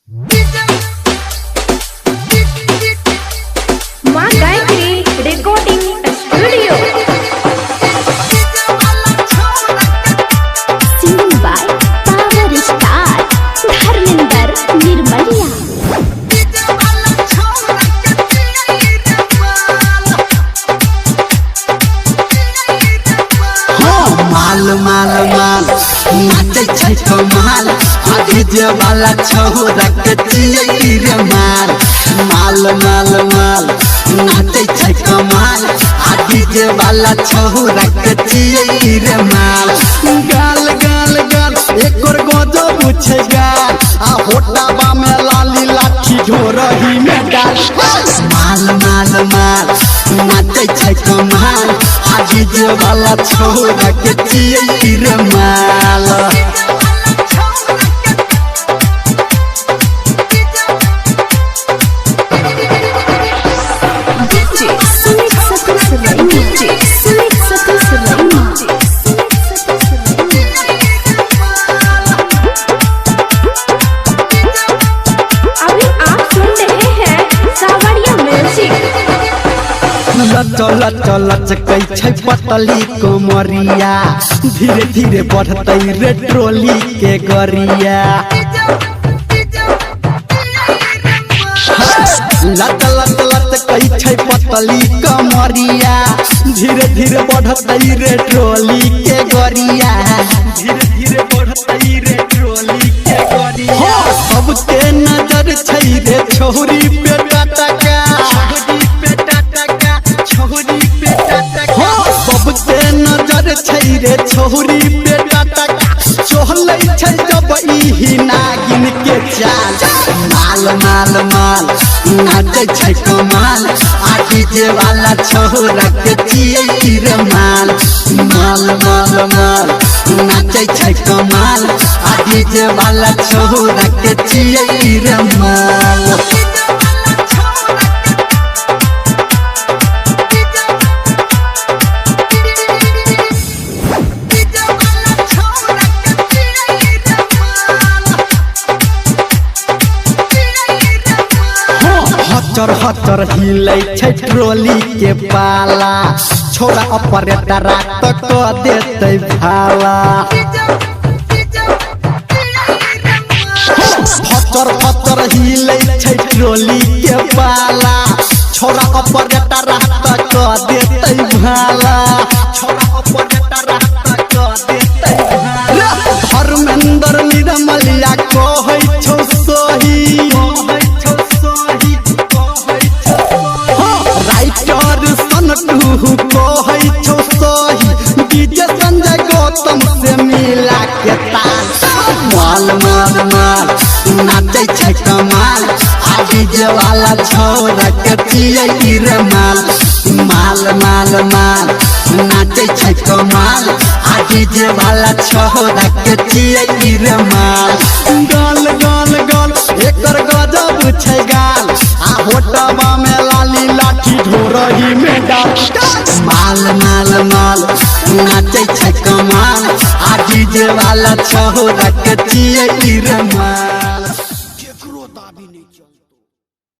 माँ Gayatri recording studio singing by power star Dharmendra Nirmaliya. माल माल माल नाचे छै कमाल आगे जे वाला छोरा के चियै रे माल माल माल माल नाचे छै कमाल आगे जे वाला छोरा के चियै रे माल गाल गाल गाल एकर गजो पूछे गाल आ होटाबा में लाली लाठी ढोरही में डाल माल माल माल नाचे छै कमाल आगे जे वाला छोरा के चियै रे माल चल चल चकै छै पतली कोमरिया धीरे धीरे बढ़तै रे ट्रोली के गरिया लत लत लत कई छै पतली कोमरिया धीरे धीरे बढ़तै रे ट्रोली के गरिया धीरे धीरे बढ़तै रे ट्रोली के गरिया सबके नजर छै रे छोरी पे टटका सबके नजर छै रे छोरी बेटा तक चोहलै छै जब ई नागिन के चाल माल माल माल नाचे छै कमाल आखी जे वाला छोरा के चियै रे माल माल माल माल नाचे छै कमाल आखी जे वाला छोरा के चियै रे माल हचर हचर हिलै छै ट्रोली के पाला छोरा ऑपरेटर तक देतै भाला हचर हचर हिलै छै ट्रोली के पाला छोरा ऑपरेटर तक देतै भाला छोरा ऑपरेटर तक देतै भाला धर्मेंद्र निर्मलिया कहै छौ सही कहै छौ सही डीजे संजय गौतम से मिला के ताल माल माल माल नाचे छै कमाल आगे जे वाला छोरा के चियै रे माल माल माल माल नाचे छै कमाल आगे जे वाला छोरा के चियै रे माल गाल गाल गाल एकर गजब छै गाल आ होटवा में लाली लाठी ढोरही में डाल माल माल माल नाचे छै कमाल आगे जे वाला छोरा के चियै रे माल।